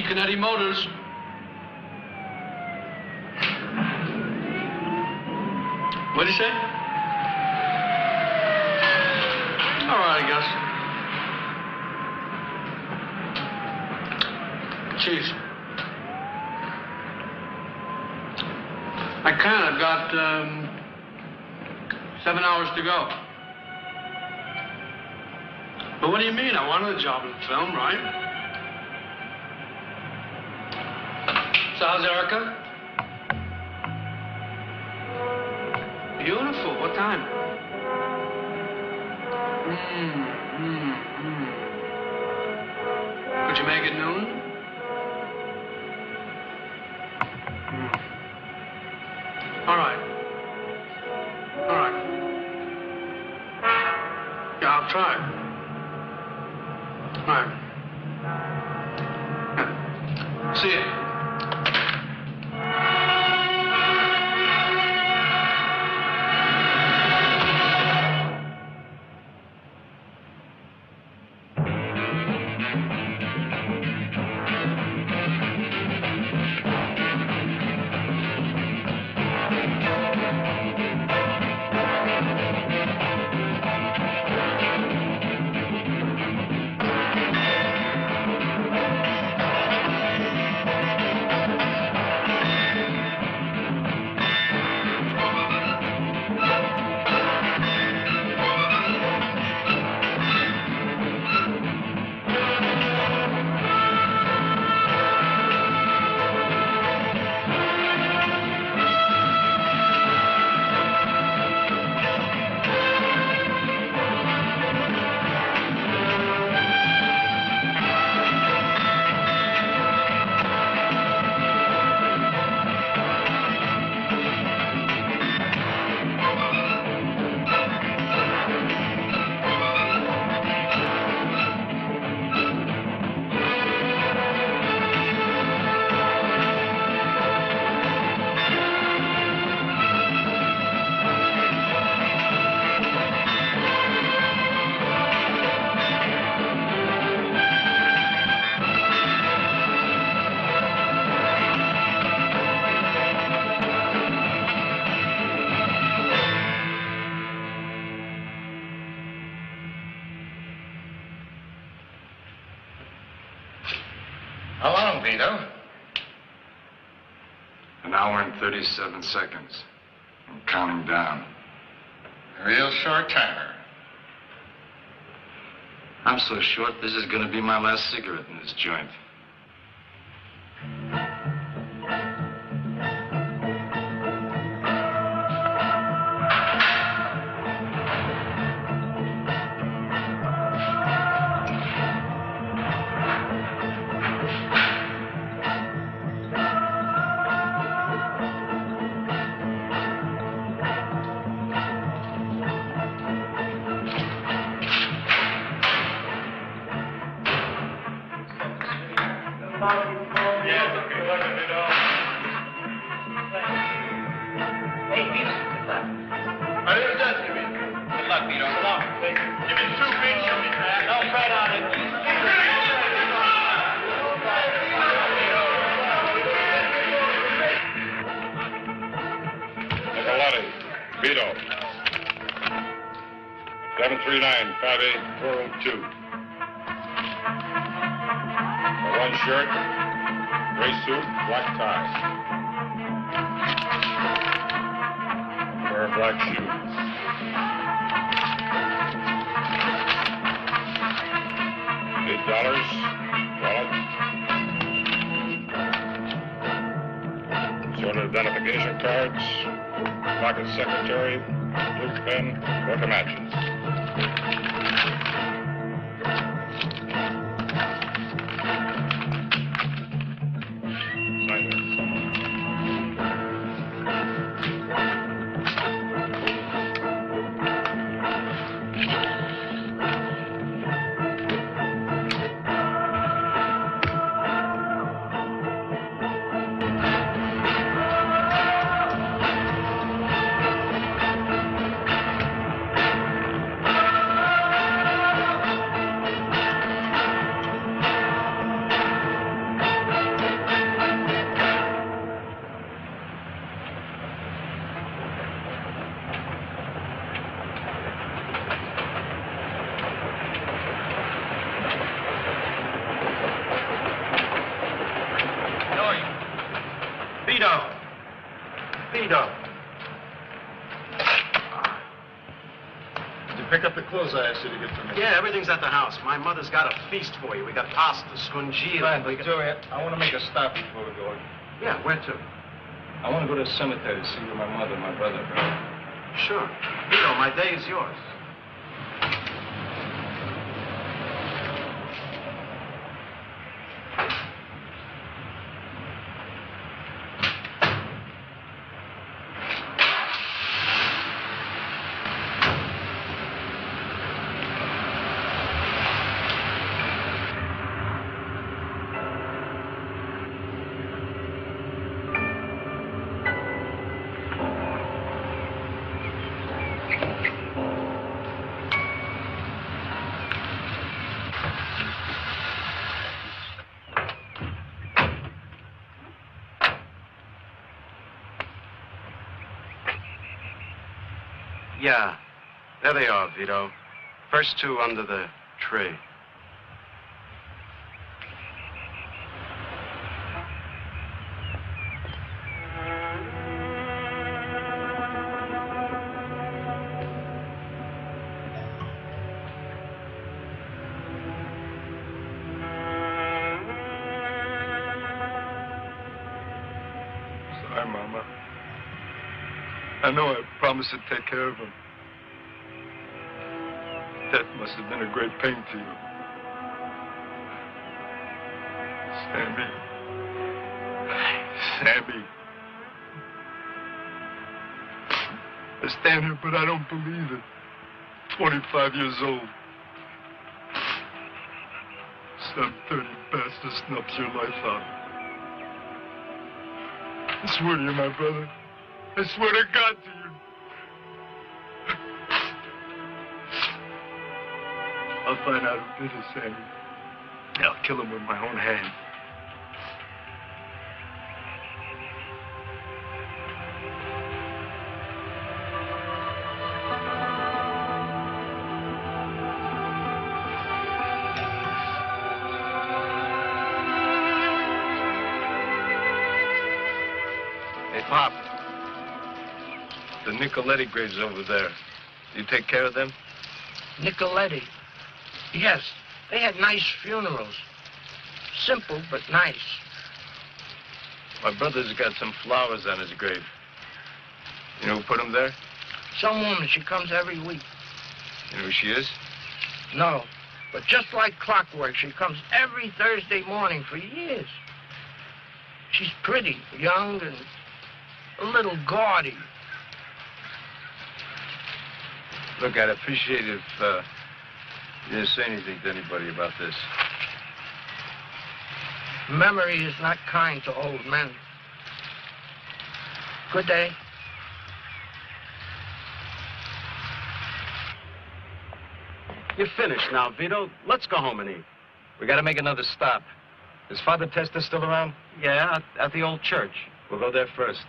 Canetti Motors. What'd you say? All right, I guess. Chief. I can. I've got 7 hours to go. But what do you mean? I wanted a job in film, right? So how's Erica? Beautiful. What time? Could you make it noon? All right. All right. Yeah, I'll try. All right. Yeah. See you. How long, Vito? An hour and 37 seconds. I'm counting down. A real short timer. I'm so short, this is gonna be my last cigarette in this joint. Vito. 739-58402. One shirt, gray suit, black tie. Pair of black shoes. $8, wallet. Sort of identification cards. Pocket secretary, blue pen, book of matches. Sign it. Vito. Did you pick up the clothes I asked you to get for me? Yeah, everything's at the house. My mother's got a feast for you. We got pasta, scungile. Joey, I want to make a stop before we go. Yeah, where to? I want to go to the cemetery to see where my mother and my brother are. Sure. Vito, my day is yours. Yeah, there they are, Vito. First two under the tree. Sorry, Mama. I know I promised to take care of him. Death must have been a great pain to you. Sammy. Sammy. I stand here, but I don't believe it. 25 years old. Some dirty bastard snubs your life out. I swear to you, my brother. I swear to God to you. I'll find out who did it, Sammy. I'll kill him with my own hand. Pop. The Nicoletti graves over there. You take care of them? Nicoletti. Yes, they had nice funerals. Simple, but nice. My brother's got some flowers on his grave. You know who put them there? Some woman, she comes every week. You know who she is? No, but just like clockwork, she comes every Thursday morning for years. She's pretty, young, and a little gaudy. Look, I'd appreciate if you didn't say anything to anybody about this. Memory is not kind to old men. Good day. You're finished now, Vito. Let's go home and eat. We gotta make another stop. Is Father Testa still around? Yeah, at the old church. We'll go there first.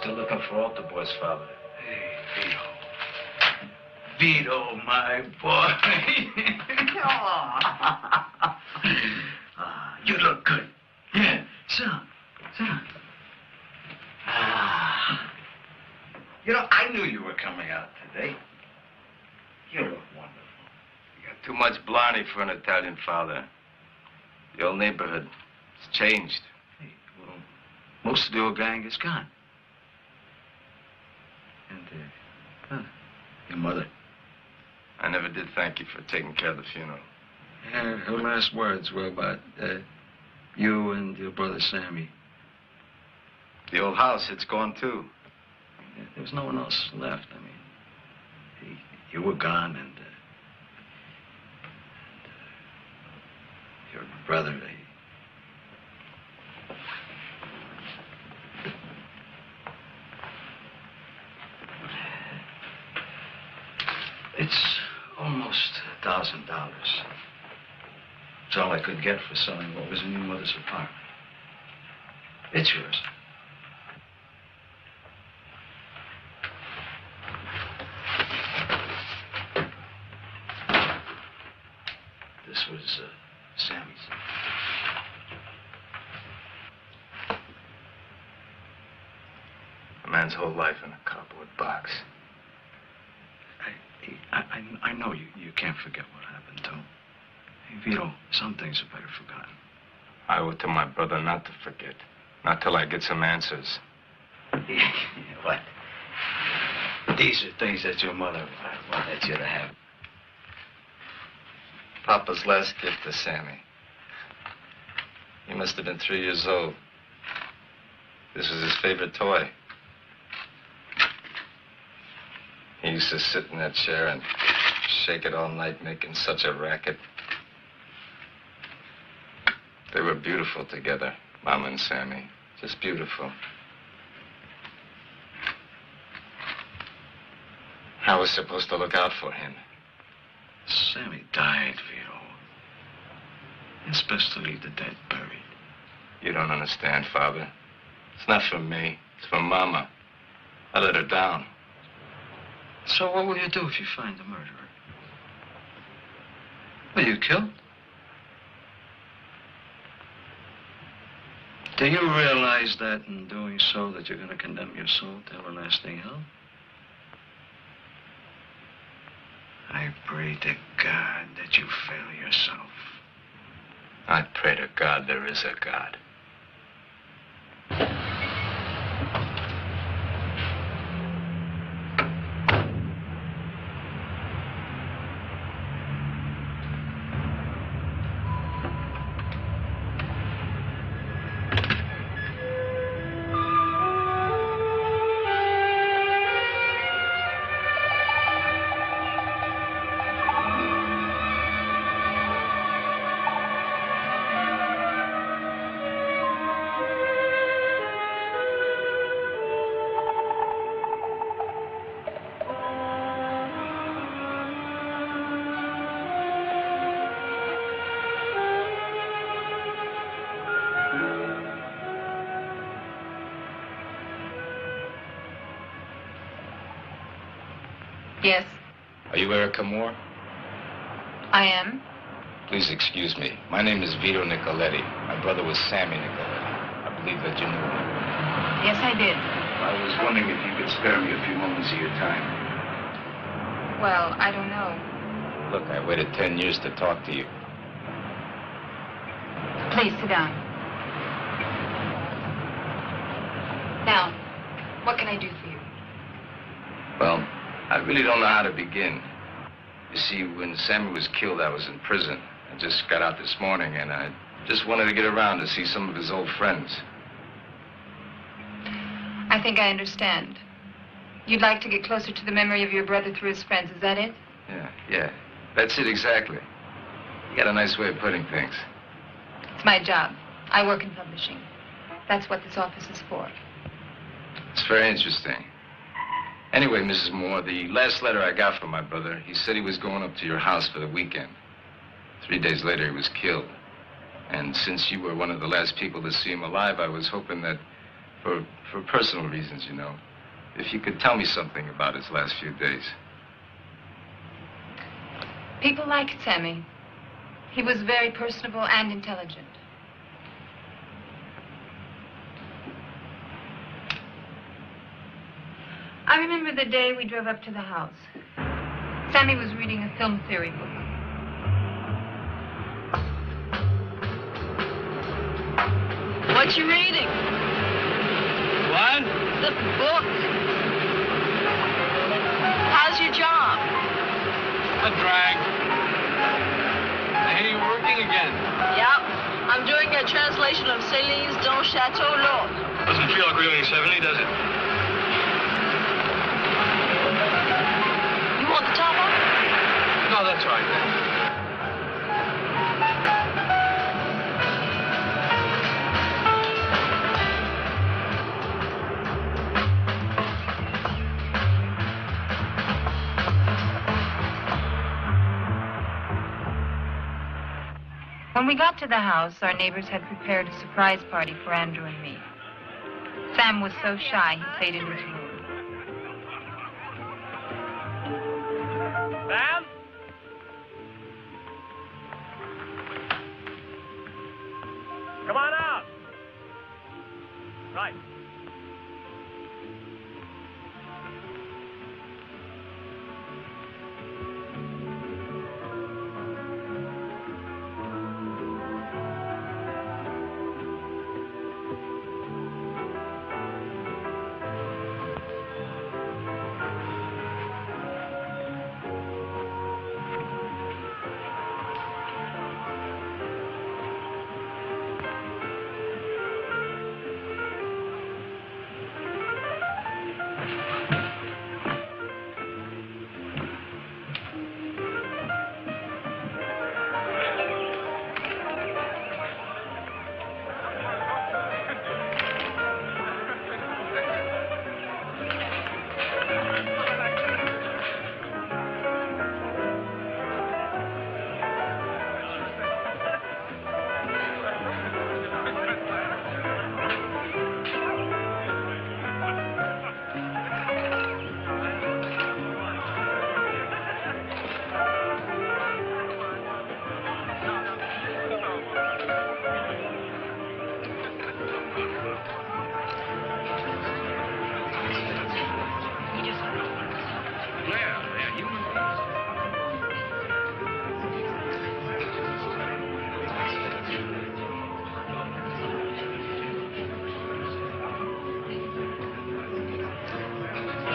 Still looking for altar boys, Father. Hey, Vito. Vito, my boy. You look good. Yeah, sit down. Sit down. You know, I knew you were coming out today. You look wonderful. You got too much blarney for an Italian father. The old neighborhood has changed. Hey, well, most of the old gang is gone. And, your mother. I never did thank you for taking care of the funeral. Yeah, her last words were about you and your brother Sammy. The old house, it's gone too. Yeah, there was no one else left. I mean, you were gone, and your brother, It's almost $1,000. It's all I could get for selling what was in your mother's apartment. It's yours. This was Sammy's. A man's whole life in a cardboard box. I know you can't forget what happened, Tom. Hey, Vito, some things are better forgotten. I owe it to my brother not to forget. Not till I get some answers. What? These are things that your mother wanted you to have. Papa's last gift to Sammy. He must have been 3 years old. This was his favorite toy. He used to sit in that chair and shake it all night, making such a racket. They were beautiful together, Mama and Sammy. Just beautiful. I was supposed to look out for him. Sammy died, Vito. It's best to leave the dead buried. You don't understand, Father. It's not for me. It's for Mama. I let her down. So what will you do if you find the murderer? Will you kill? Do you realize that in doing so that you're going to condemn your soul to everlasting hell? I pray to God that you fail yourself. I pray to God there is a God. Yes, Are you Erica Moore? I am. Please excuse me. My name is Vito Nicoletti. My brother was Sammy Nicoletti. I believe that you knew him. Yes, I did. I was wondering if you could spare me a few moments of your time. Well, I don't know. Look, I waited 10 years to talk to you. Please sit down. Now, what can I do for you? Well, I really don't know how to begin. You see, when Sammy was killed, I was in prison. I just got out this morning, and I just wanted to get around to see some of his old friends. I think I understand. You'd like to get closer to the memory of your brother through his friends, is that it? Yeah. That's it exactly. You got a nice way of putting things. It's my job. I work in publishing. That's what this office is for. It's very interesting. Anyway, Mrs. Moore, the last letter I got from my brother, he said he was going up to your house for the weekend. 3 days later, he was killed. And since you were one of the last people to see him alive, I was hoping that, for personal reasons, you know, if you could tell me something about his last few days. People liked Sammy. He was very personable and intelligent. I remember the day we drove up to the house. Sammy was reading a film theory book. What you reading? What? The book. How's your job? A drag. I hear you're working again. Yep. I'm doing a translation of Céline's Don Chateau L'Autre. Doesn't feel like we're doing 70, does it? You want the top off? No, that's all right. When we got to the house, our neighbors had prepared a surprise party for Andrew and me. Sam was so shy, he stayed in his room. Sam? Come on out. Right.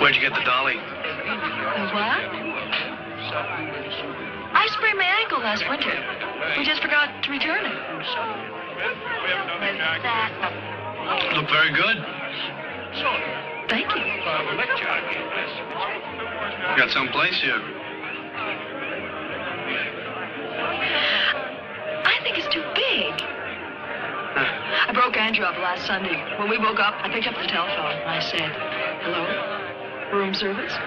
Where'd you get the dolly? What? I sprained my ankle last winter. We just forgot to return it. You look very good. Thank you. You got someplace here. I think it's too big. I broke Andrew up last Sunday. When we woke up, I picked up the telephone and I said, "Hello? Room service?"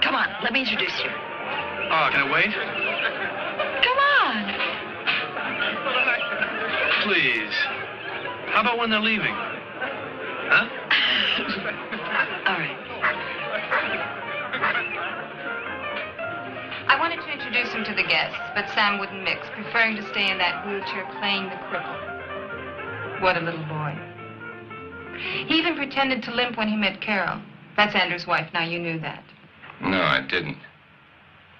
Come on, let me introduce you. Oh, can I wait? Come on. Please. How about when they're leaving? Huh? wanted to introduce him to the guests, but Sam wouldn't mix, preferring to stay in that wheelchair playing the cripple. What a little boy. He even pretended to limp when he met Carol. That's Andrew's wife. Now, you knew that. No, I didn't.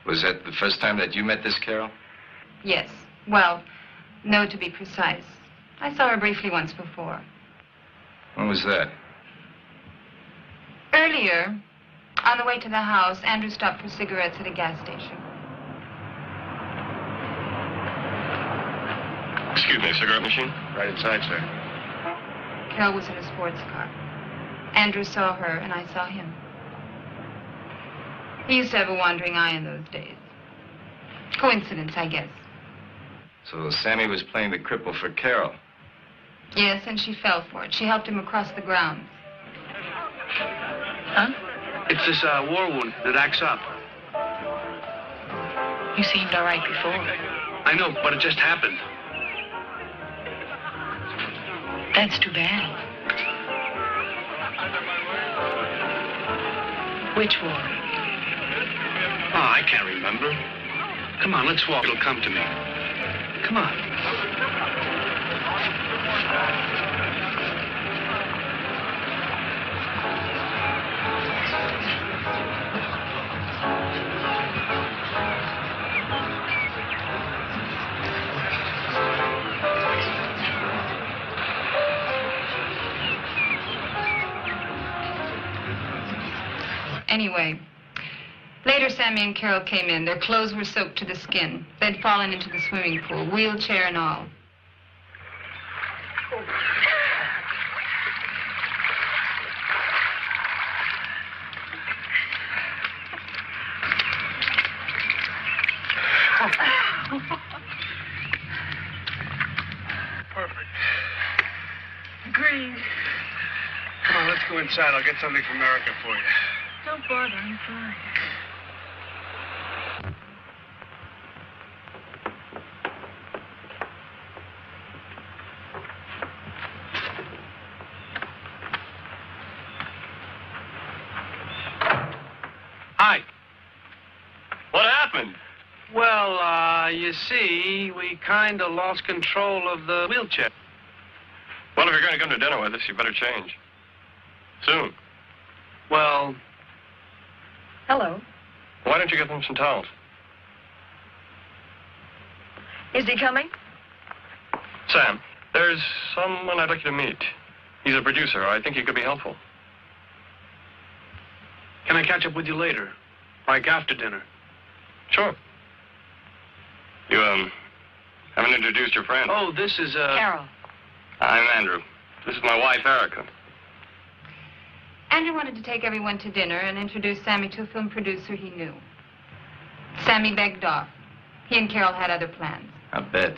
Was that the first time that you met this Carol? Yes. Well, no, to be precise. I saw her briefly once before. When was that? Earlier, on the way to the house, Andrew stopped for cigarettes at a gas station. Excuse me, cigarette machine? Right inside, sir. Carol was in a sports car. Andrew saw her, and I saw him. He used to have a wandering eye in those days. Coincidence, I guess. So Sammy was playing the cripple for Carol. Yes, and she fell for it. She helped him across the grounds. Huh? It's this war wound that acts up. You seemed all right before. I know, but it just happened. That's too bad. Which war? Oh, I can't remember. Come on, let's walk. It'll come to me. Come on. Anyway, later Sammy and Carol came in. Their clothes were soaked to the skin. They'd fallen into the swimming pool, wheelchair and all. Perfect. Green. Come on, let's go inside. I'll get something from America for you. Don't bother, I'm fine. Hi. What happened? Well, you see, we kind of lost control of the wheelchair. Well, if you're going to come to dinner with us, you better change. Soon. Well, Hello. Why don't you get them some towels? Is he coming? Sam, there's someone I'd like you to meet. He's a producer. I think he could be helpful. can I catch up with you later? Like after dinner? Sure. You, haven't introduced your friend. Oh, this is, Carol. I'm Andrew. This is my wife, Erica. Andrew wanted to take everyone to dinner and introduce Sammy to a film producer he knew. Sammy begged off. He and Carol had other plans. I bet.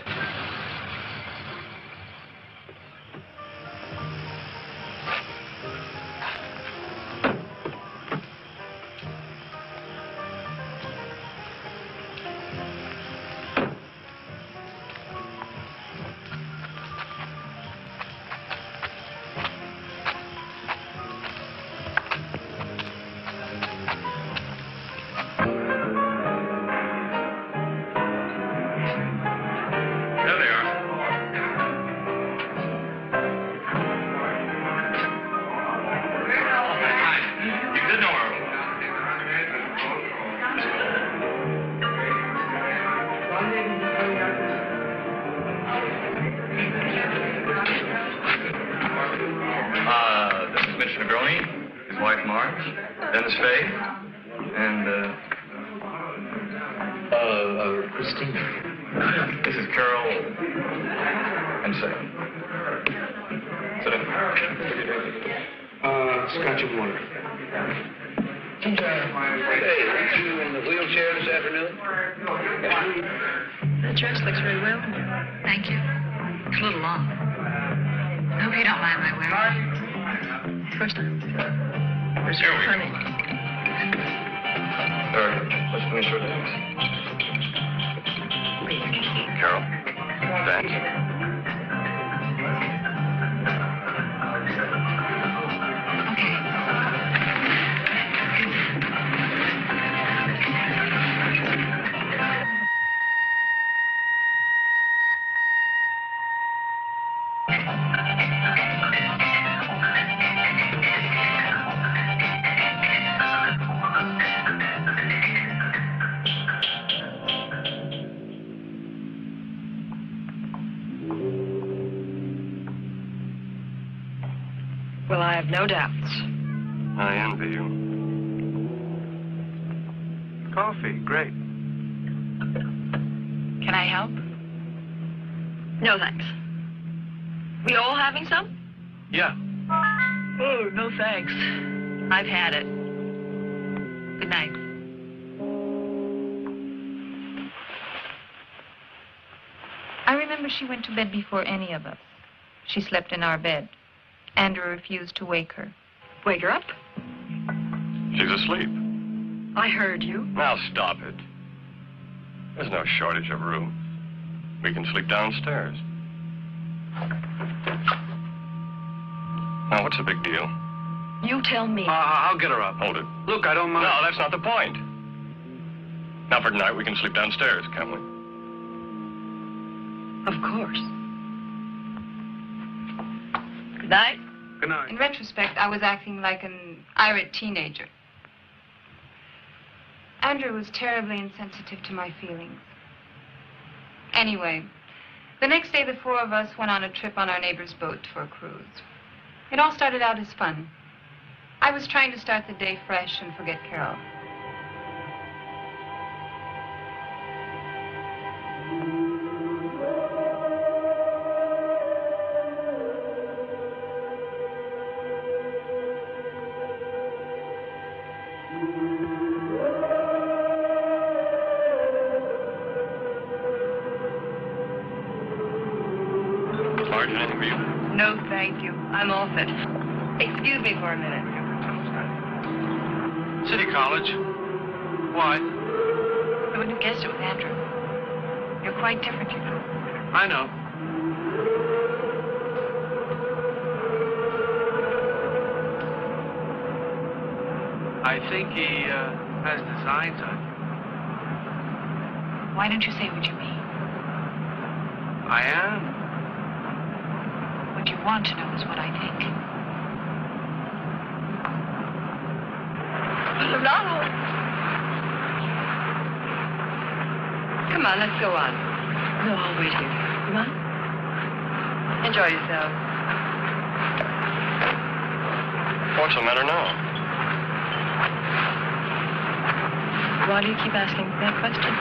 Scotch and water. Hey, you in the wheelchair this afternoon? The dress looks very well. Thank you. It's a little long. I hope you don't mind my wearing it. First time. Where's your honey? Let's finish with this. Carol? Thanks. have no doubts. I envy you. Coffee, great. Can I help? No, thanks. We all having some? Yeah. Oh, no thanks. I've had it. Good night. I remember she went to bed before any of us. She slept in our bed. Andrew refused to wake her. Wake her up? She's asleep. I heard you. Now stop it. There's no shortage of room. We can sleep downstairs. Now, what's the big deal? You tell me. I'll get her up. Hold it. Look, I don't mind. No, that's not the point. Now, for tonight, we can sleep downstairs, can't we? Of course. Good night. Good night. In retrospect, I was acting like an irate teenager. Andrew was terribly insensitive to my feelings. Anyway, the next day the four of us went on a trip on our neighbor's boat for a cruise. It all started out as fun. I was trying to start the day fresh and forget Carol. Marge, anything for you? No, thank you. I'm off it. Excuse me for a minute. City College. Why? You wouldn't have guessed it was Andrew. You're quite different, you know. I know. I think he has designs on you. Why don't you say what you mean? I am. What you want to know is what I think. Come on, let's go on. No, I'll wait here. Come on. Enjoy yourself. What's the matter now? Why do you keep asking that question?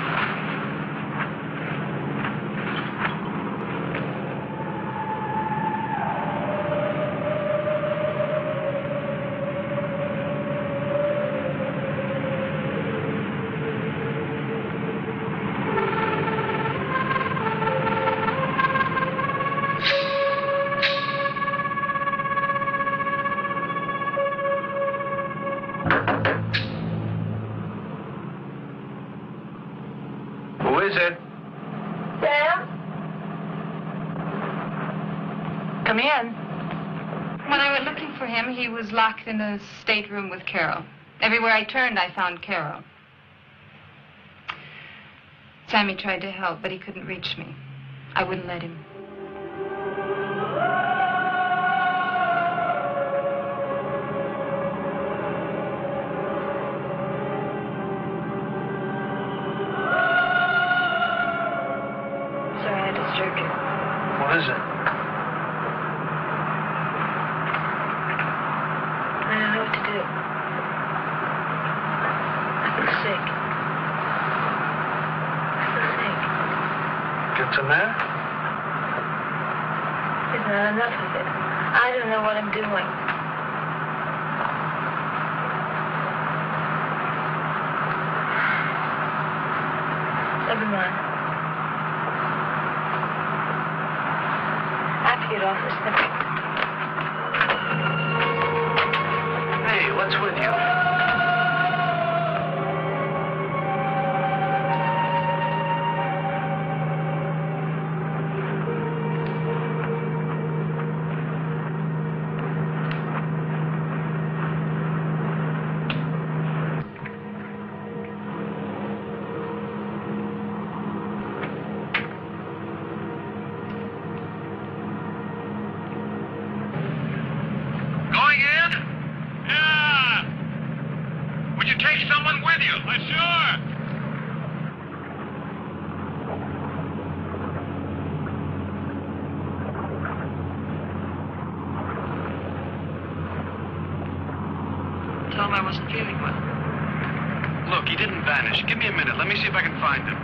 Who is it? Sam? Come in. When I went looking for him, he was locked in a stateroom with Carol. Everywhere I turned, I found Carol. Sammy tried to help, but he couldn't reach me. I wouldn't let him. Sorry, I disturbed you. What is it? I don't know what to do. I feel sick. What's the matter? There's not enough of it. I don't know what I'm doing. Never mind. I have to get off this thing. Hey, what's with you? anyone. Look, he didn't vanish. Give me a minute. Let me see if I can find him.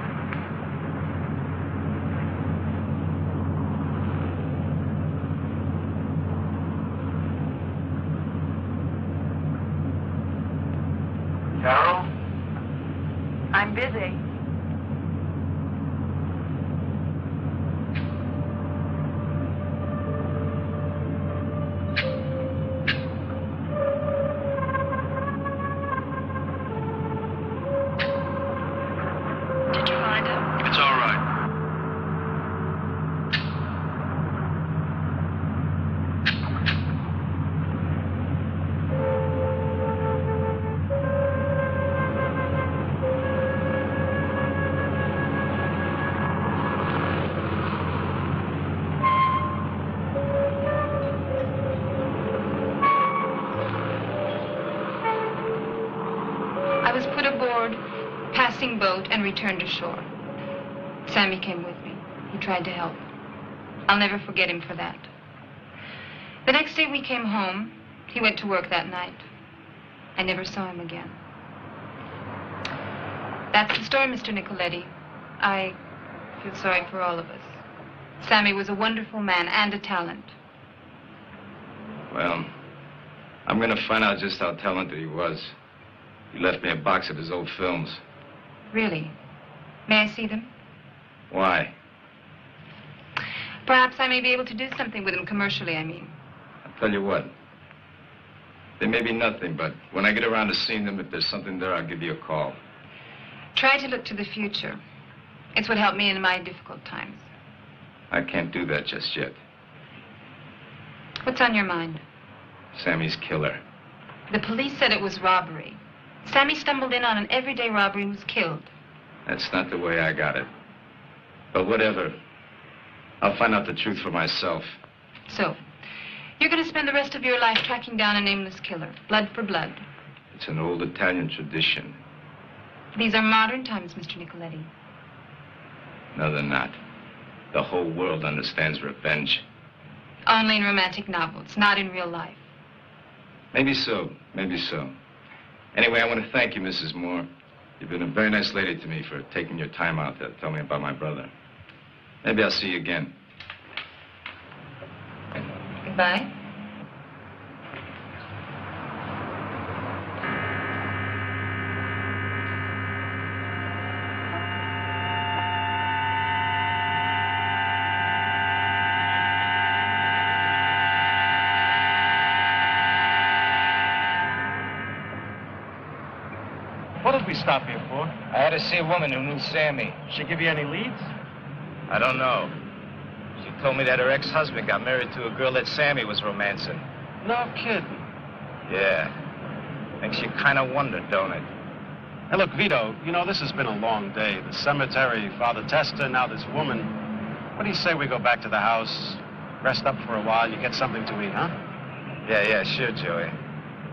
Carol? I'm busy. Did you find him? It's all right. I was put aboard, passing boat, and returned to shore. Sammy came with me. He tried to help. I'll never forget him for that. The next day we came home. He went to work that night. I never saw him again. That's the story, Mr. Nicoletti. I feel sorry for all of us. Sammy was a wonderful man and a talent. Well, I'm gonna find out just how talented he was. He left me a box of his old films. Really? May I see them? Why? Perhaps I may be able to do something with them commercially, I mean. I'll tell you what. They may be nothing, but when I get around to seeing them, if there's something there, I'll give you a call. Try to look to the future. It's what helped me in my difficult times. I can't do that just yet. What's on your mind? Sammy's killer. The police said it was robbery. Sammy stumbled in on an everyday robbery and was killed. That's not the way I got it. But whatever. I'll find out the truth for myself. So, you're going to spend the rest of your life tracking down a nameless killer, blood for blood. It's an old Italian tradition. These are modern times, Mr. Nicoletti. No, they're not. The whole world understands revenge. Only in romantic novels, not in real life. Maybe so, maybe so. Anyway, I want to thank you, Mrs. Moore. You've been a very nice lady to me for taking your time out to tell me about my brother. Maybe I'll see you again. Goodbye. What did we stop here for? I had to see a woman who knew Sammy. She give you any leads? I don't know. She told me that her ex-husband got married to a girl that Sammy was romancing. No kidding. Yeah. Makes you kind of wonder, don't it? Hey, look, Vito, you know, this has been a long day. The cemetery, Father Testa, now this woman. What do you say we go back to the house, rest up for a while, you get something to eat, huh? Yeah, sure, Joey.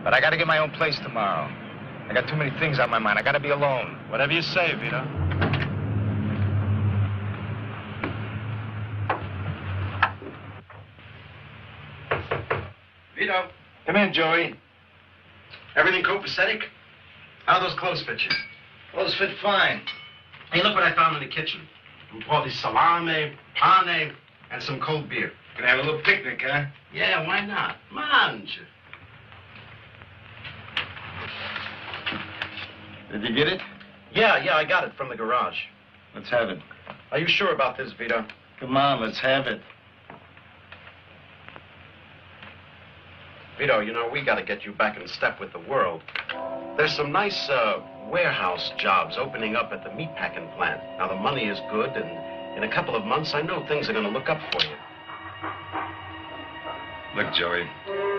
But I got to get my own place tomorrow. I got too many things on my mind. I got to be alone. Whatever you say, Vito. Vito. Come in, Joey. Everything copacetic? How do those clothes fit you? Clothes fit fine. Hey, look what I found in the kitchen. Un po' di salame, pane, and some cold beer. Gonna have a little picnic, huh? Yeah, why not? Mangia. Did you get it? Yeah, I got it from the garage. Let's have it. Are you sure about this, Vito? Come on, let's have it. Vito, you know, we got to get you back in step with the world. There's some nice warehouse jobs opening up at the meatpacking plant. Now, the money is good, and in a couple of months, I know things are going to look up for you. Look, Joey,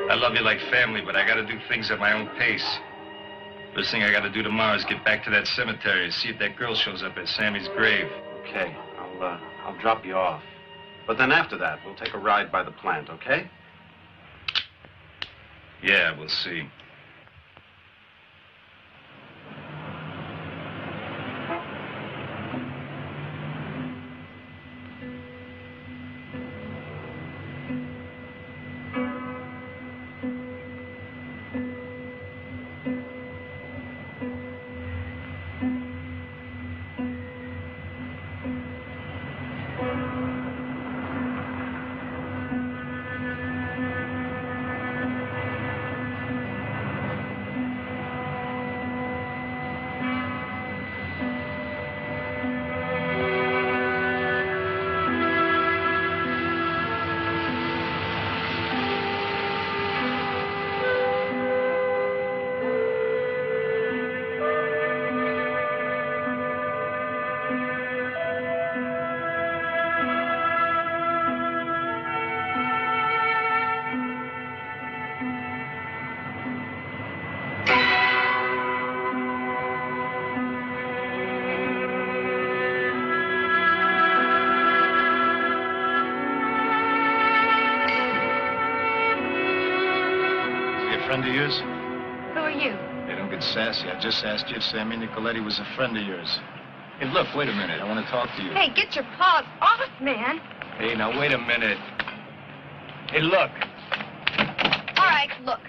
I love you like family, but I got to do things at my own pace. First thing I got to do tomorrow is get back to that cemetery and see if that girl shows up at Sammy's grave. Okay, I'll drop you off. But then after that, we'll take a ride by the plant, okay? Yeah, we'll see. friend of yours? Who are you? Hey, don't get sassy. I just asked you if Sammy Nicoletti was a friend of yours. Hey, look, wait a minute. I want to talk to you. Hey, get your paws off, man. Hey, now, wait a minute. Hey, look. All right, look.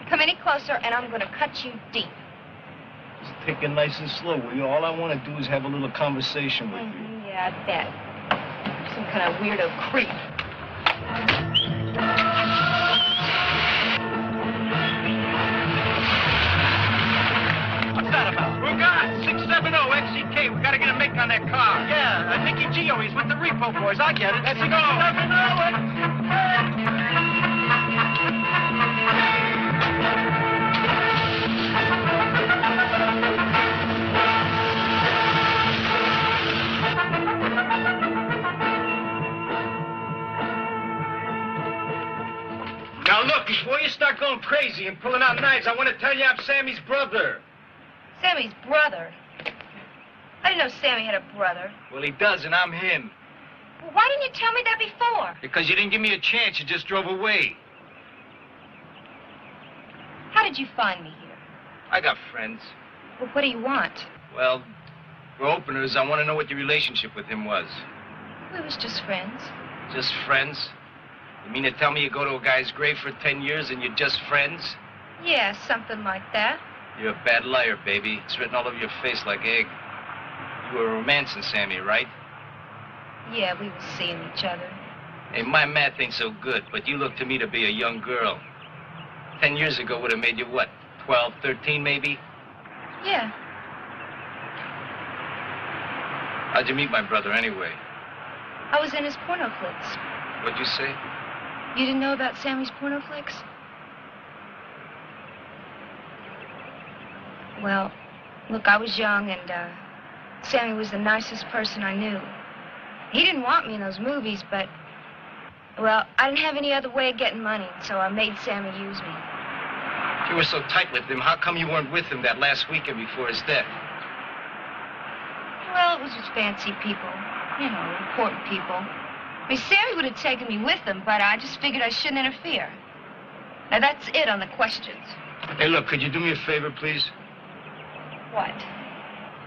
Come any closer, and I'm going to cut you deep. Just take it nice and slow, will you? All I want to do is have a little conversation with you. Yeah, I bet. Some kind of weirdo creep. What's that about? We're gone. 670 XCK. We gotta get a make on that car. Yeah, Nicky Gio. He's with the repo boys. I get it. Let's go. Now look, before you start going crazy and pulling out knives, I want to tell you I'm Sammy's brother. Sammy's brother? I didn't know Sammy had a brother. Well, he does, and I'm him. Well, why didn't you tell me that before? Because you didn't give me a chance. You just drove away. How did you find me here? I got friends. Well, what do you want? Well, for openers, I want to know what your relationship with him was. We was just friends. Just friends? You mean to tell me you go to a guy's grave for 10 years and you're just friends? Yeah, something like that. You're a bad liar, baby. It's written all over your face like egg. You were romancing Sammy, right? Yeah, we was seeing each other. Hey, my math ain't so good, but you look to me to be a young girl. 10 years ago would have made you what, 12, 13 maybe? Yeah. How'd you meet my brother anyway? I was in his porno flicks. What'd you say? You didn't know about Sammy's porno flicks? Well, look, I was young, and Sammy was the nicest person I knew. He didn't want me in those movies, but, well, I didn't have any other way of getting money, so I made Sammy use me. You were so tight with him. How come you weren't with him that last weekend before his death? Well, it was just fancy people. You know, important people. I mean, Sammy would have taken me with him, but I just figured I shouldn't interfere. Now, that's it on the questions. Hey, look, could you do me a favor, please? What?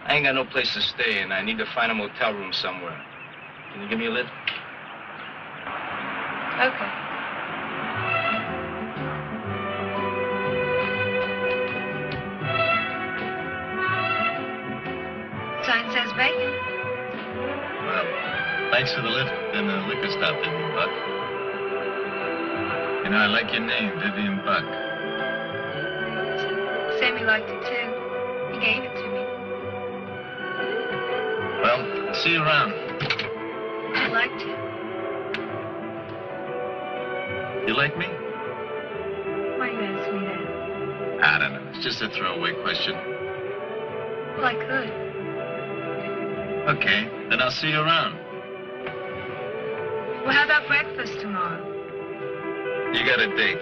I ain't got no place to stay, and I need to find a motel room somewhere. Can you give me a lift? Okay. Sign says vacant. Well, thanks for the lift and the liquor stop, Vivian Buck. You know, I like your name, Vivian Buck. Sammy liked it, too. He gave it to me. Well, see you around. I'd like to. You like me? Why you ask me that? I don't know. It's just a throwaway question. Well, I could. Okay, then I'll see you around. Well, how about breakfast tomorrow? You got a date.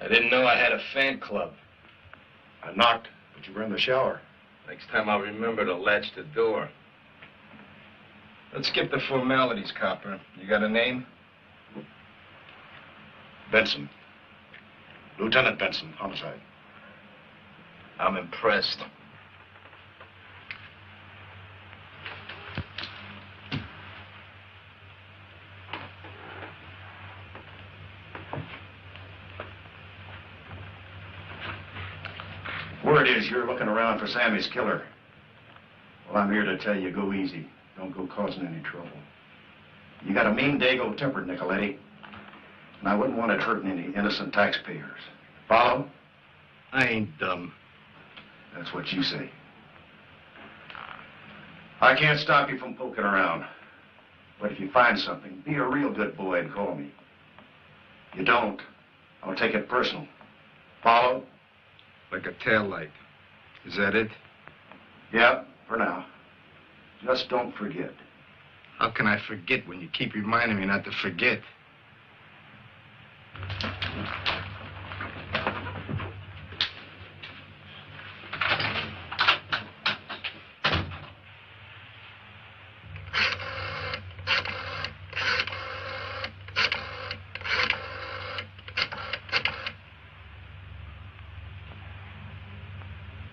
I didn't know I had a fan club. I knocked, but you were in the shower. Next time I'll remember to latch the door. Let's skip the formalities, copper. You got a name? Benson. Lieutenant Benson, homicide. I'm impressed. Word is you're looking around for Sammy's killer. Well, I'm here to tell you, go easy. Don't go causing any trouble. You got a mean dago temper, Nicoletti. And I wouldn't want it hurting any innocent taxpayers. Follow? I ain't dumb. That's what you say. I can't stop you from poking around. But if you find something, be a real good boy and call me. You don't, I'll take it personal. Follow? Like a taillight. Is that it? Yeah, for now. Just don't forget. How can I forget when you keep reminding me not to forget?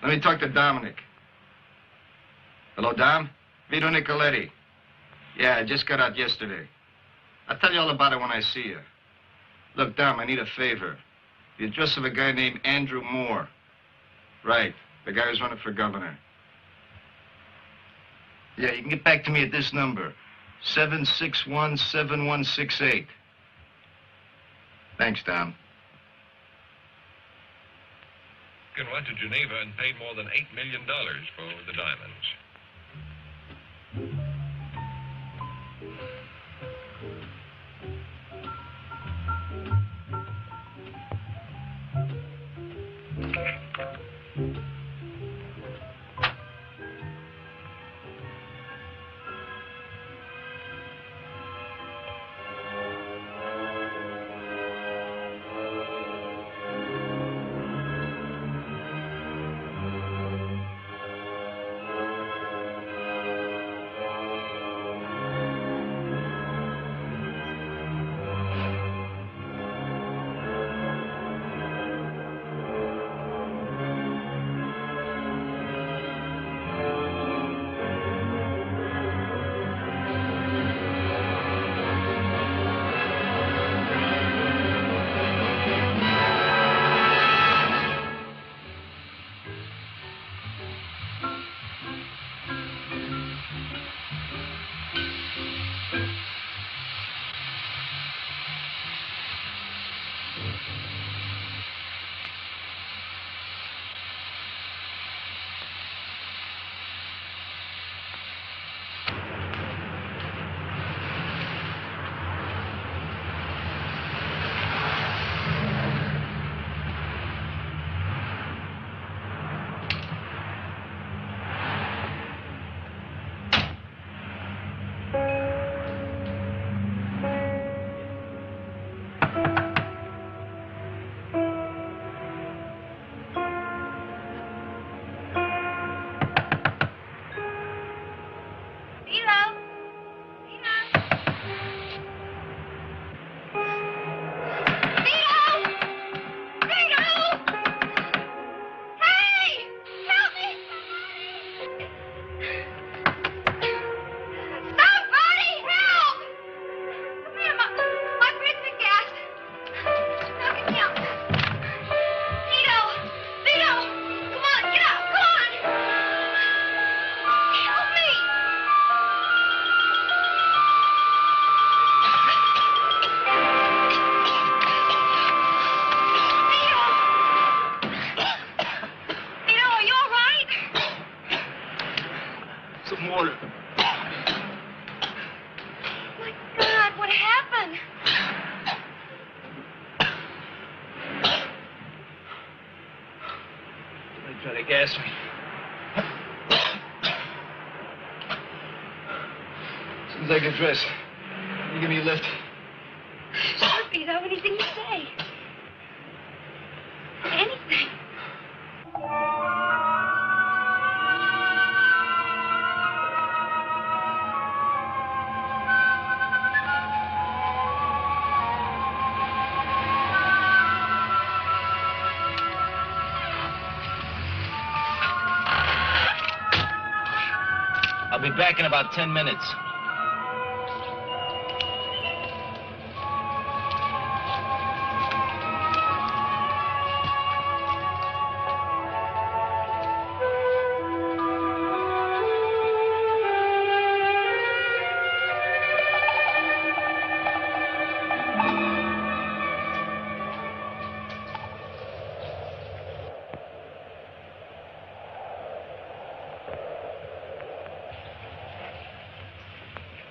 Let me talk to Dominic. Hello, Dom? Vito Nicoletti. Yeah, I just got out yesterday. I'll tell you all about it when I see you. Look, Dom, I need a favor. The address of a guy named Andrew Moore. Right, the guy who's running for governor. Yeah, you can get back to me at this number, 761-7168. Thanks, Dom. Went to Geneva and paid more than $8 million for the diamonds. Try to gas me. As soon as I get dressed, you give me a lift. Sure, Vito. Anything you say. I'll be back in about 10 minutes.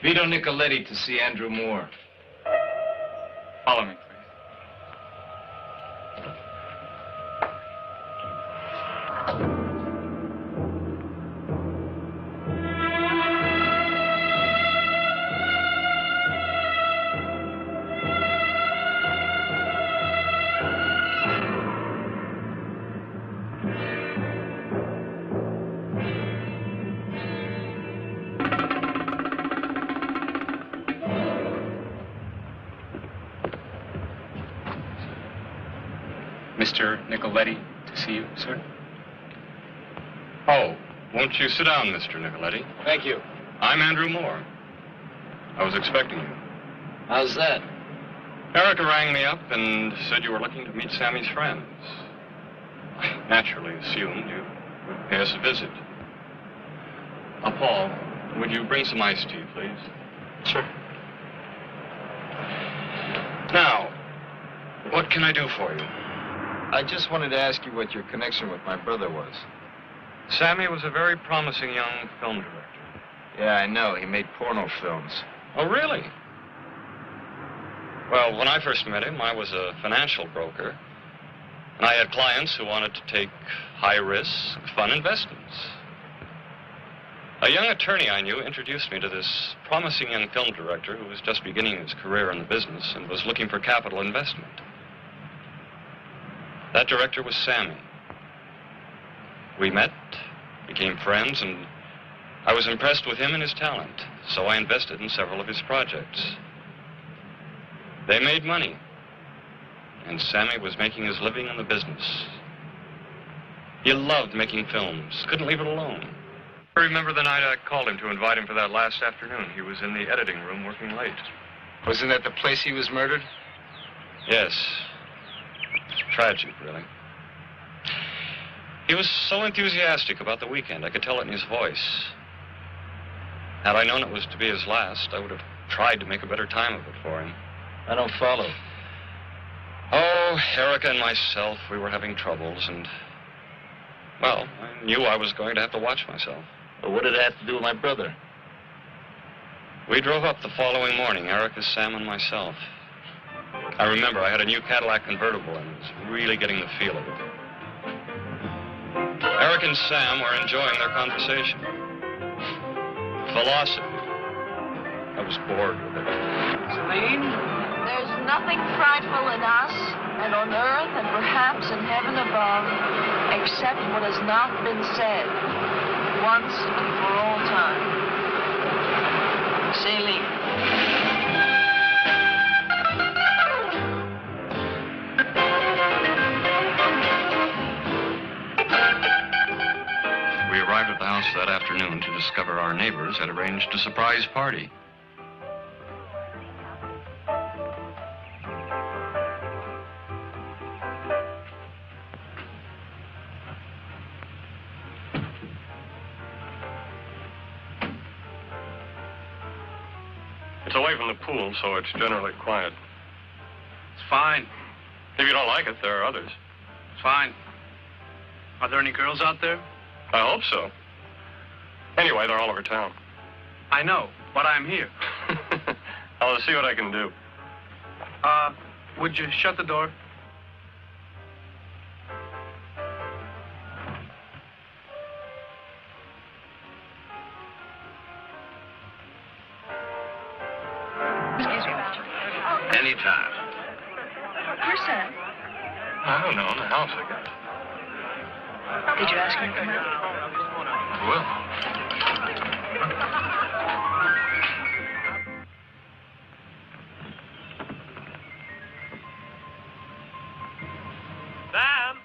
Vito Nicoletti to see Andrew Moore. Follow me, please. Mr. Nicoletti to see you, sir. Oh, won't you sit down, Mr. Nicoletti? Thank you. I'm Andrew Moore. I was expecting you. How's that? Erica rang me up and said you were looking to meet Sammy's friends. I naturally assumed you would pay us a visit. Paul, would you bring some iced tea, please? Sure. Now, what can I do for you? I just wanted to ask you what your connection with my brother was. Sammy was a very promising young film director. Yeah, I know. He made porno films. Oh, really? Well, when I first met him, I was a financial broker, and I had clients who wanted to take high-risk, fun investments. A young attorney I knew introduced me to this promising young film director who was just beginning his career in the business and was looking for capital investment. That director was Sammy. We met, became friends, and I was impressed with him and his talent, so I invested in several of his projects. They made money, and Sammy was making his living in the business. He loved making films, couldn't leave it alone. I remember the night I called him to invite him for that last afternoon. He was in the editing room working late. Wasn't that the place he was murdered? Yes. Tragic, really. He was so enthusiastic about the weekend, I could tell it in his voice. Had I known it was to be his last, I would have tried to make a better time of it for him. I don't follow. Oh, Erica and myself, we were having troubles, and, well, I knew I was going to have to watch myself. But what did it have to do with my brother? We drove up the following morning, Erica, Sam, and myself. I remember I had a new Cadillac convertible and was really getting the feel of it. Eric and Sam were enjoying their conversation. Philosophy. I was bored with it. Celine? There's nothing frightful in us, and on earth, and perhaps in heaven above, except what has not been said, once and for all time. Celine. We arrived at the house that afternoon to discover our neighbors had arranged a surprise party. It's away from the pool, so it's generally quiet. It's fine. If you don't like it, there are others. It's fine. Are there any girls out there? I hope so. Anyway, they're all over town. I know, but I'm here. I'll see what I can do. Would you shut the door? Excuse me, Roger. Anytime. Where's Sam? I don't know, in the house, I guess. Did you ask him to come out? Well. Sam?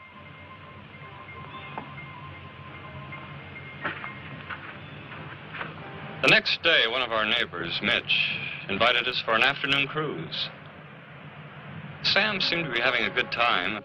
The next day, one of our neighbors, Mitch, invited us for an afternoon cruise. Sam seemed to be having a good time.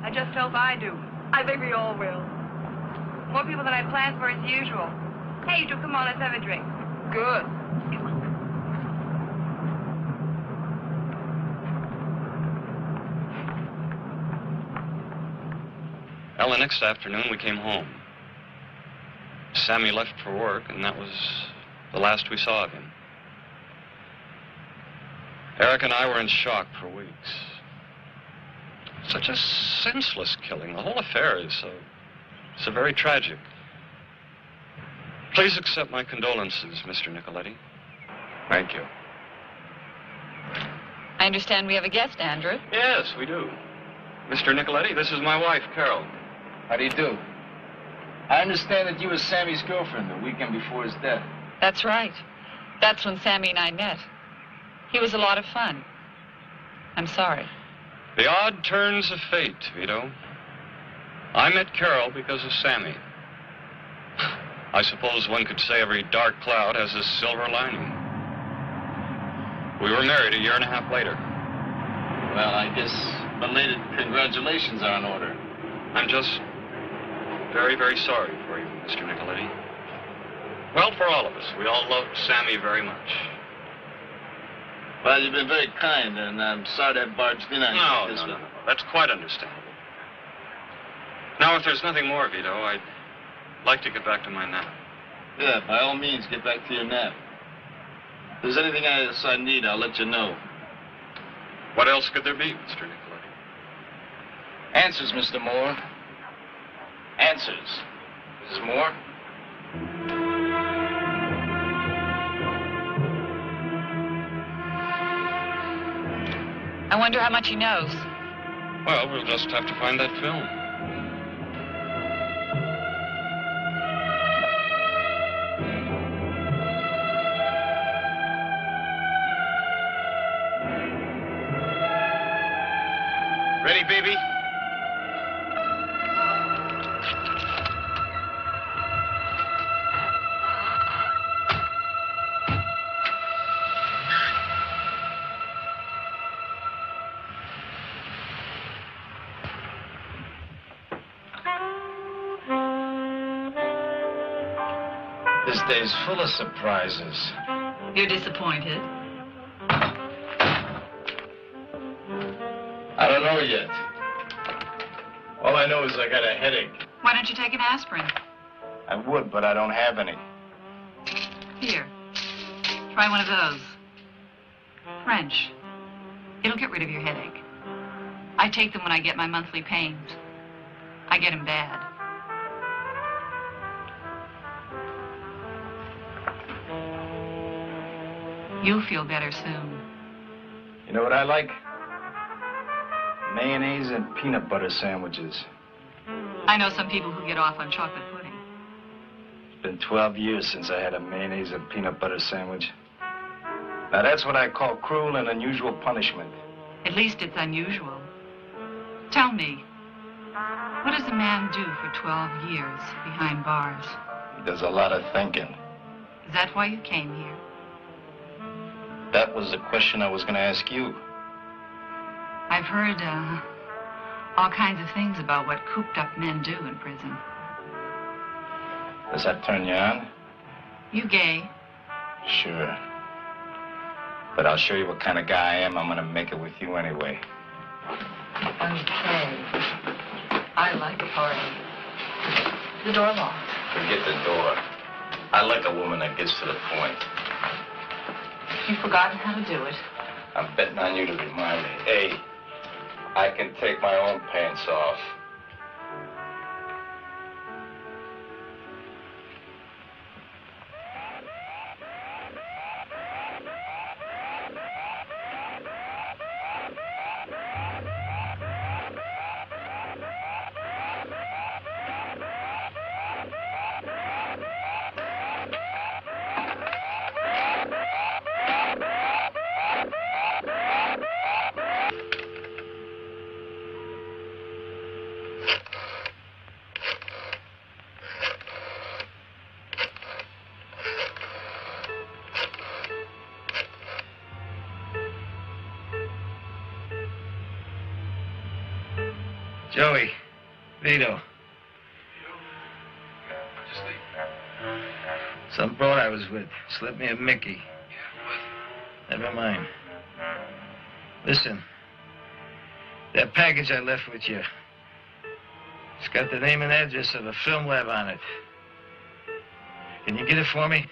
I just hope I do. I think we all will. More people than I planned for as usual. Hey, you two, come on, let's have a drink. Good. Well, the next afternoon we came home. Sammy left for work, and that was the last we saw of him. Eric and I were in shock for weeks. Such a senseless killing. The whole affair is so very tragic. Please accept my condolences, Mr. Nicoletti. Thank you. I understand we have a guest, Andrew. Yes, we do. Mr. Nicoletti, this is my wife, Carol. How do you do? I understand that you were Sammy's girlfriend the weekend before his death. That's right. That's when Sammy and I met. He was a lot of fun. I'm sorry. The odd turns of fate, Vito. I met Carol because of Sammy. I suppose one could say every dark cloud has a silver lining. We were married a year and a half later. Well, I guess belated congratulations are in order. I'm just very, very sorry for you, Mr. Nicoletti. Well, for all of us. We all loved Sammy very much. Well, you've been very kind, and I'm sorry to have barged in on you. No. That's quite understandable. Now, if there's nothing more, Vito, I'd like to get back to my nap. Yeah, by all means, get back to your nap. If there's anything else I need, I'll let you know. What else could there be, Mr. Nicoletti? Answers, Mr. Moore. Answers. Mrs. Moore? I wonder how much he knows. Well, we'll just have to find that film. Ready, baby? This day's full of surprises. You're disappointed? I don't know yet. All I know is I got a headache. Why don't you take an aspirin? I would, but I don't have any. Here. Try one of those. French. It'll get rid of your headache. I take them when I get my monthly pains. I get them bad. You'll feel better soon. You know what I like? Mayonnaise and peanut butter sandwiches. I know some people who get off on chocolate pudding. It's been 12 years since I had a mayonnaise and peanut butter sandwich. Now that's what I call cruel and unusual punishment. At least it's unusual. Tell me, what does a man do for 12 years behind bars? He does a lot of thinking. Is that why you came here? That was the question I was going to ask you. I've heard all kinds of things about what cooped-up men do in prison. Does that turn you on? You gay? Sure. But I'll show you what kind of guy I am. I'm gonna make it with you anyway. Okay. I like a party. The door locked. Forget the door. I like a woman that gets to the point. You've forgotten how to do it. I'm betting on you to remind me. Hey, I can take my own pants off. Joey, Vito. Some broad I was with slipped me a Mickey. Never mind. Listen, that package I left with you, it's got the name and address of a film lab on it. Can you get it for me?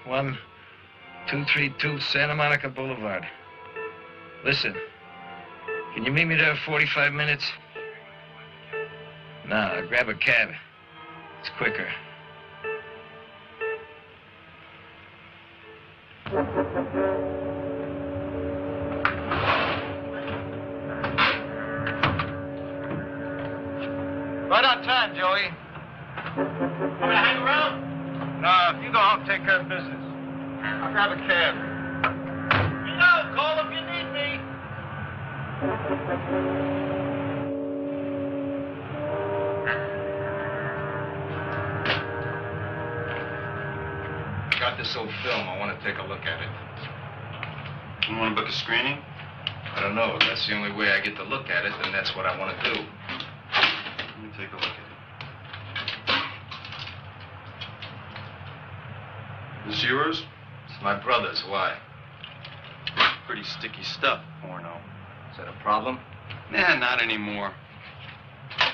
One 232 Santa Monica Boulevard. Listen, can you meet me there in 45 minutes? No, I'll grab a cab. It's quicker. Right on time, Joey. Want me to hang around? No, if you go home, take care of business. I'll grab a cab. You know, call if you need me. Got this old film. I want to take a look at it. You want to book a screening? I don't know. If that's the only way I get to look at it, then that's what I want to do. Let me take a look at it. Is this yours? It's my brother's. Why? Pretty sticky stuff, porno. Is that a problem? Nah, not anymore.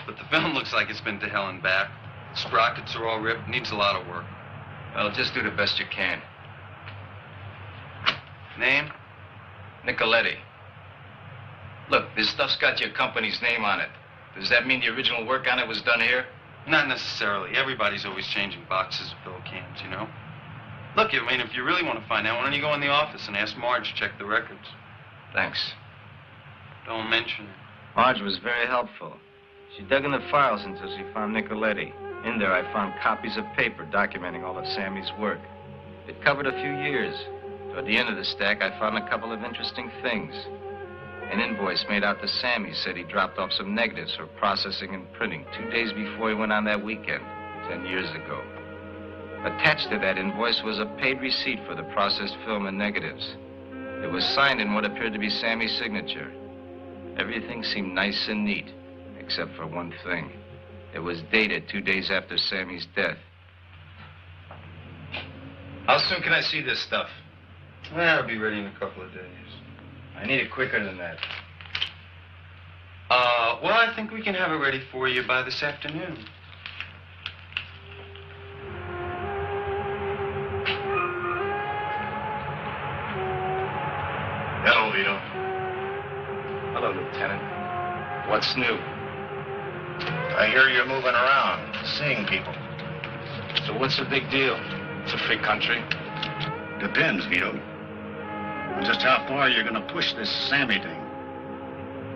But the film looks like it's been to hell and back. Sprockets are all ripped. Needs a lot of work. Well, just do the best you can. Name? Nicoletti. Look, this stuff's got your company's name on it. Does that mean the original work on it was done here? Not necessarily. Everybody's always changing boxes of film cams, you know? Look, I mean, if you really want to find out, why don't you go in the office and ask Marge to check the records? Thanks. Don't mention it. Marge was very helpful. She dug in the files until she found Nicoletti. In there, I found copies of paper documenting all of Sammy's work. It covered a few years. Toward the end of the stack, I found a couple of interesting things. An invoice made out to Sammy said he dropped off some negatives for processing and printing 2 days before he went on that weekend, 10 years ago. Attached to that invoice was a paid receipt for the processed film and negatives. It was signed in what appeared to be Sammy's signature. Everything seemed nice and neat, except for one thing. It was dated 2 days after Sammy's death. How soon can I see this stuff? Well, it'll be ready in a couple of days. I need it quicker than that. Well, I think we can have it ready for you by this afternoon. Hello, Vito. Hello, Lieutenant. What's new? I hear you're moving around, seeing people. So what's the big deal? It's a free country. Depends, Vito. On just how far you're going to push this Sammy thing.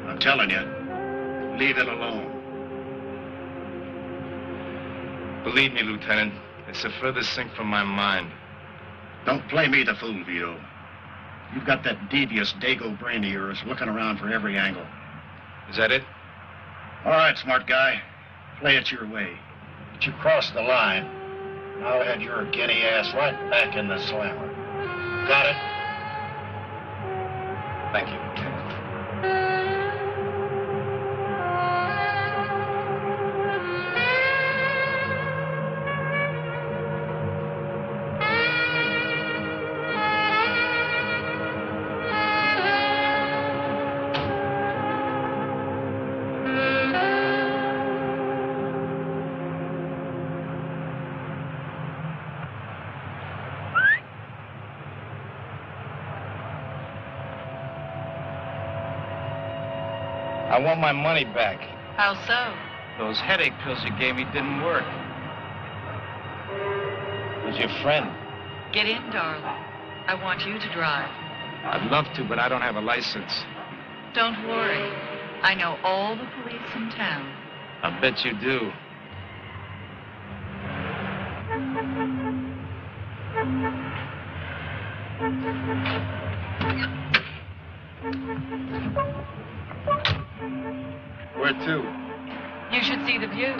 I'm telling you, leave it alone. Believe me, Lieutenant, it's the furthest thing from my mind. Don't play me the fool, Vito. You've got that devious Dago brain of yours looking around for every angle. Is that it? All right, smart guy. Play it your way. But you cross the line, and I'll head your guinea ass right back in the slammer. Got it? Thank you, Lieutenant. I want my money back. How so? Those headache pills you gave me didn't work. Who's your friend? Get in, darling. I want you to drive. I'd love to, but I don't have a license. Don't worry. I know all the police in town. I bet you do. Where to? You should see the view.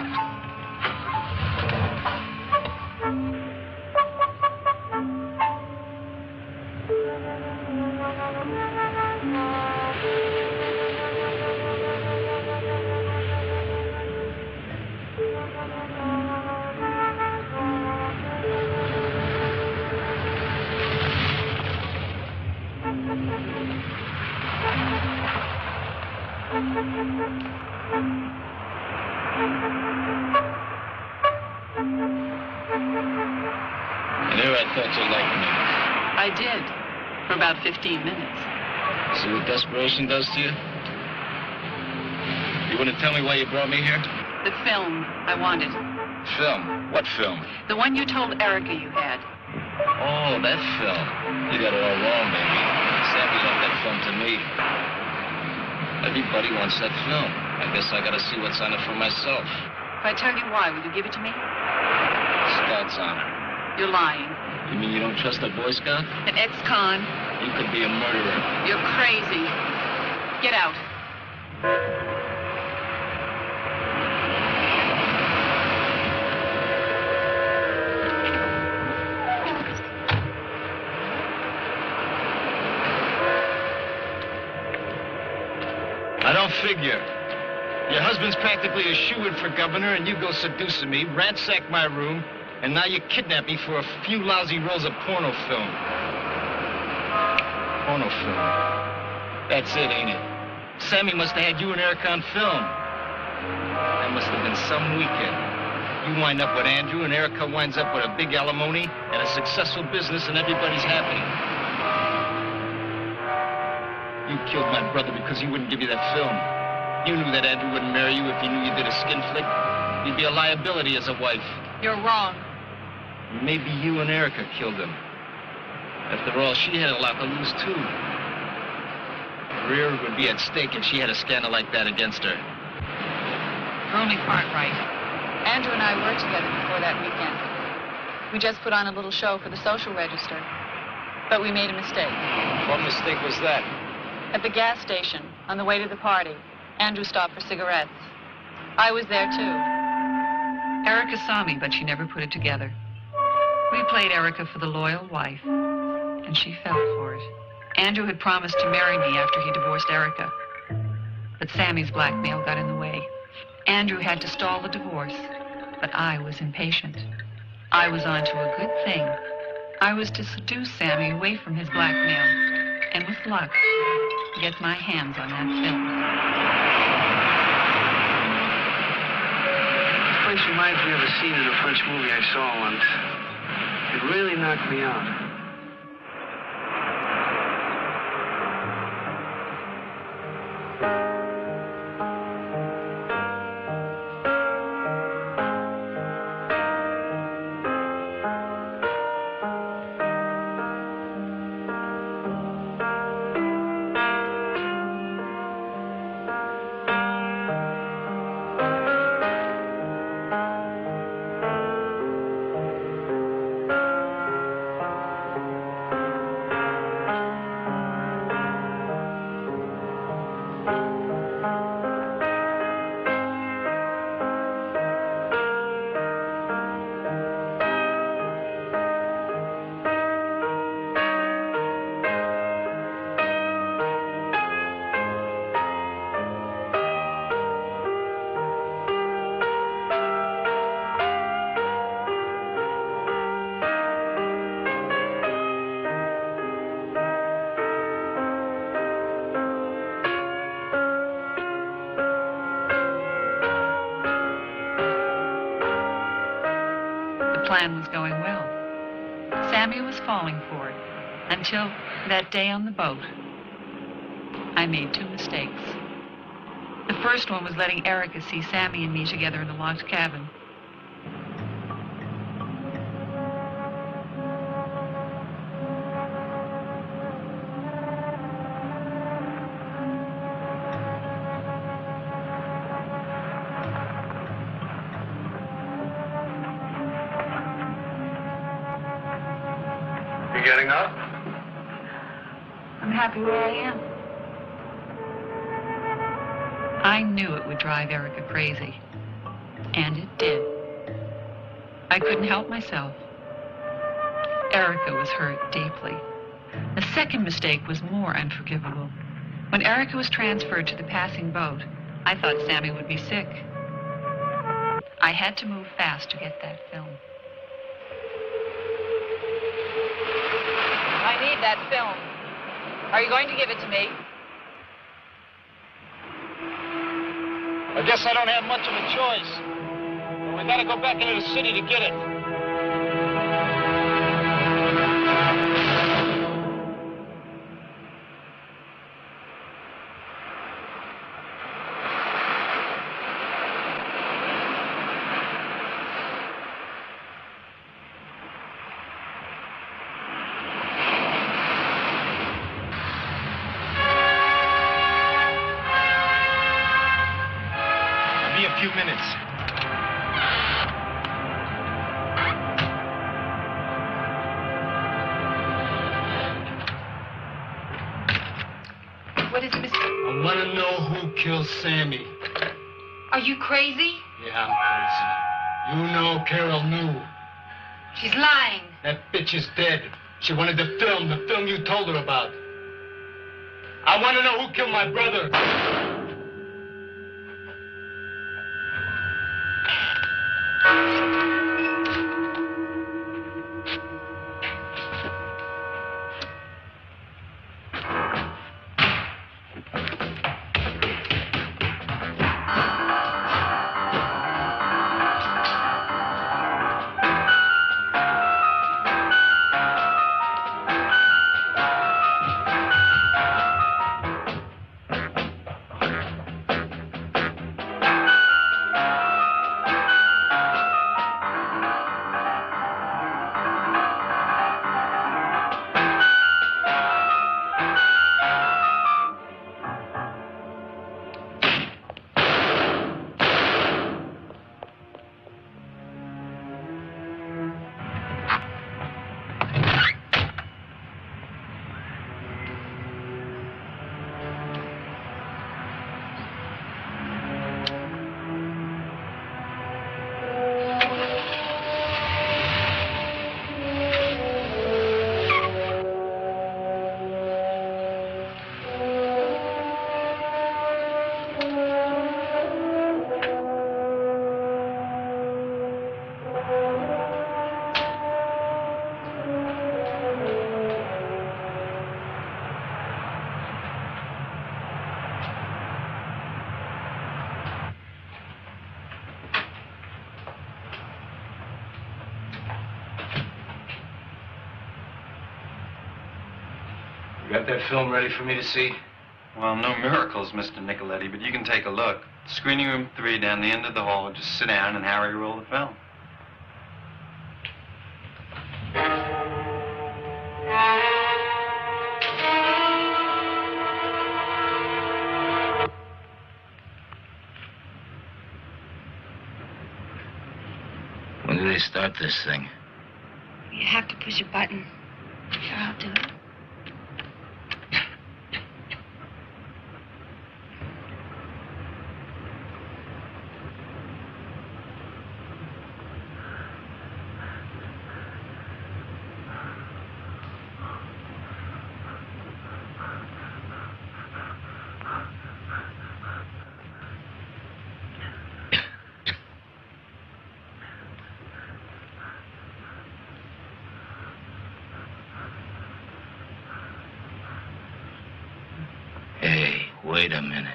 I thought you liked me. I did. For about 15 minutes. See what desperation does to you? You want to tell me why you brought me here? The film I wanted. Film? What film? The one you told Erica you had. Oh, that film. You got it all wrong, baby. Sammy left that film to me. Everybody wants that film. I guess I gotta see what's on it for myself. If I tell you why, will you give it to me? Scout's honor. You're lying. You mean you don't trust a Boy Scout? An ex-con. You could be a murderer. You're crazy. Get out. I don't figure. Your husband's practically a shoo-in for governor, and you go seducing me, ransack my room, and now you kidnap me for a few lousy rolls of porno film. Porno film. That's it, ain't it? Sammy must have had you and Erica on film. That must have been some weekend. You wind up with Andrew, and Erica winds up with a big alimony and a successful business, and everybody's happy. You killed my brother because he wouldn't give you that film. You knew that Andrew wouldn't marry you if he knew you did a skin flick. You'd be a liability as a wife. You're wrong. Maybe you and Erica killed him. After all, she had a lot to lose, too. Her career would be at stake if she had a scandal like that against her. You're only part right. Andrew and I were together before that weekend. We just put on a little show for the social register. But we made a mistake. What mistake was that? At the gas station, on the way to the party, Andrew stopped for cigarettes. I was there, too. Erica saw me, but she never put it together. We played Erica for the loyal wife, and she fell for it. Andrew had promised to marry me after he divorced Erica. But Sammy's blackmail got in the way. Andrew had to stall the divorce, but I was impatient. I was on to a good thing. I was to seduce Sammy away from his blackmail, and with luck, get my hands on that film. This place reminds me of a scene in a French movie I saw once. It really knocked me out. The plan was going well. Sammy was falling for it until that day on the boat. I made two mistakes. The first one was letting Erica see Sammy and me together in a locked cabin. You getting up? I'm happy where I am. I knew it would drive Erica crazy. And it did. I couldn't help myself. Erica was hurt deeply. The second mistake was more unforgivable. When Erica was transferred to the passing boat, I thought Sammy would be sick. I had to move fast to get that film. I need that film. Are you going to give it to me? I guess I don't have much of a choice. We gotta go back into the city to get it. A few minutes. What is it, Mr. I want to know who killed Sammy. Are you crazy? Yeah, I'm crazy. You know Carol knew. She's lying. That bitch is dead. She wanted the film you told her about. I want to know who killed my brother. You got that film ready for me to see? Well, no miracles, Mr. Nicoletti, but you can take a look. Screening room 3 down the end of the hall. Just sit down and Harry roll the film. When do they start this thing? You have to push a button. Here, I'll do it. Hey, wait a minute.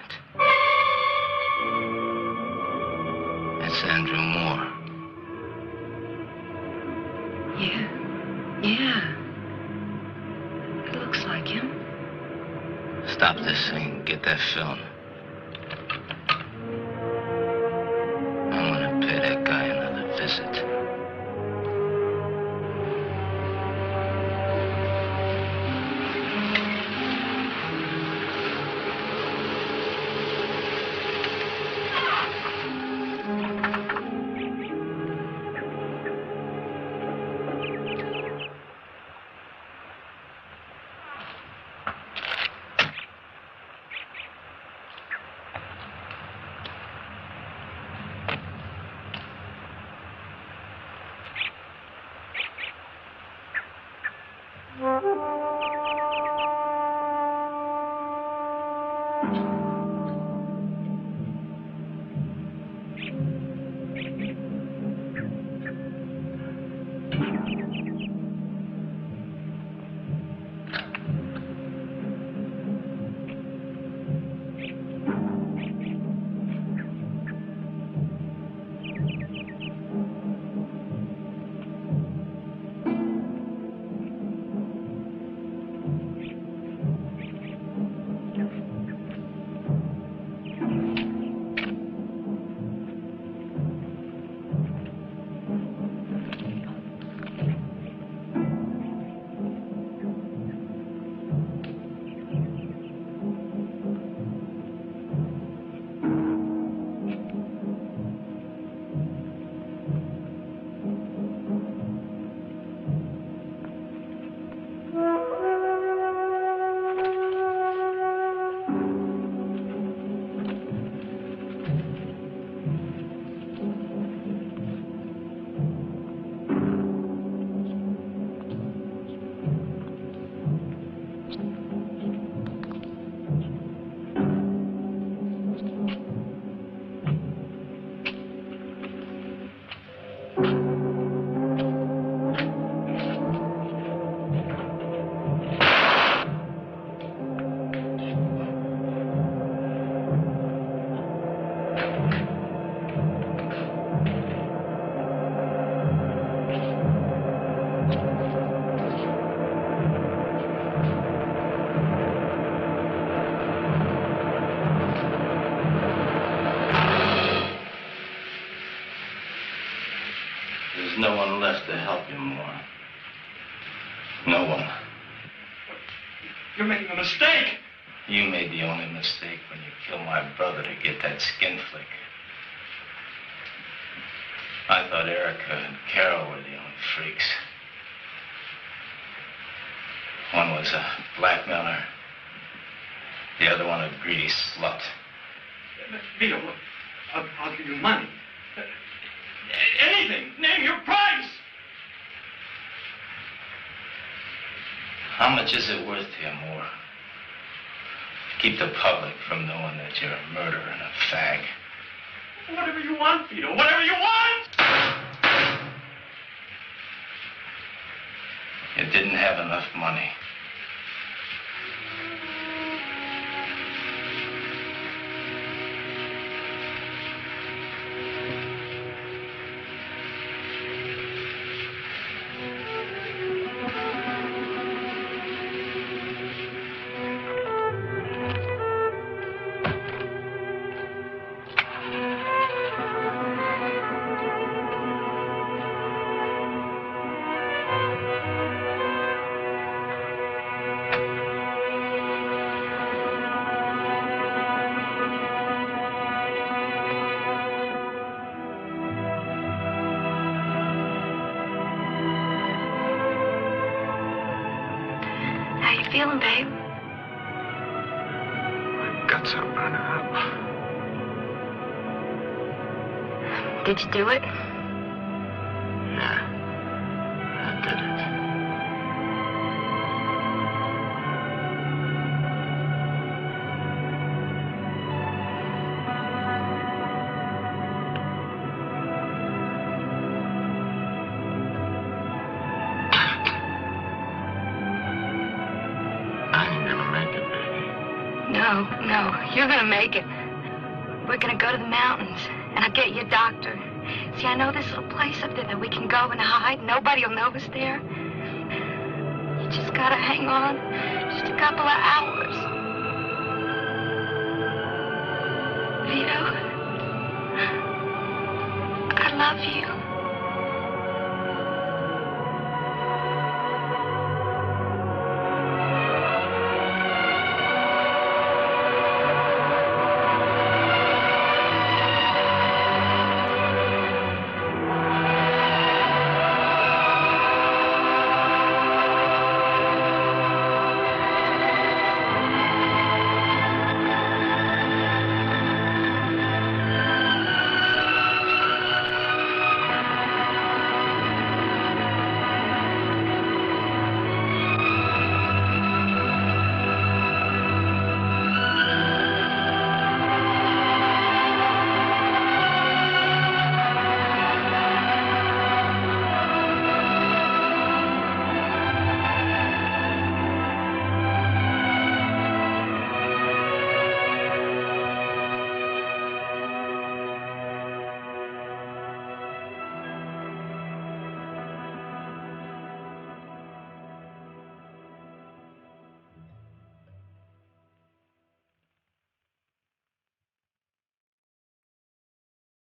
That's Andrew Moore. Yeah. It looks like him. Stop this thing. Get that film. There's no one left to help you more. No one. You're making a mistake. You made the only mistake when you killed my brother to get that skin flick. I thought Erica and Carol were the only freaks. One was a blackmailer. The other one a greedy slut. Vito, I'll give you money. Anything. Name your price. How much is it worth to you, Moore? Keep the public from knowing that you're a murderer and a fag. Whatever you want, Vito. Whatever you want. You didn't have enough money. Feeling, babe? My guts are burning up. Did you do it? Yeah, I did it. No, you're gonna make it. We're gonna go to the mountains, and I'll get you a doctor. See, I know this little place up there that we can go and hide. Nobody will know us there. You just gotta hang on just a couple of hours.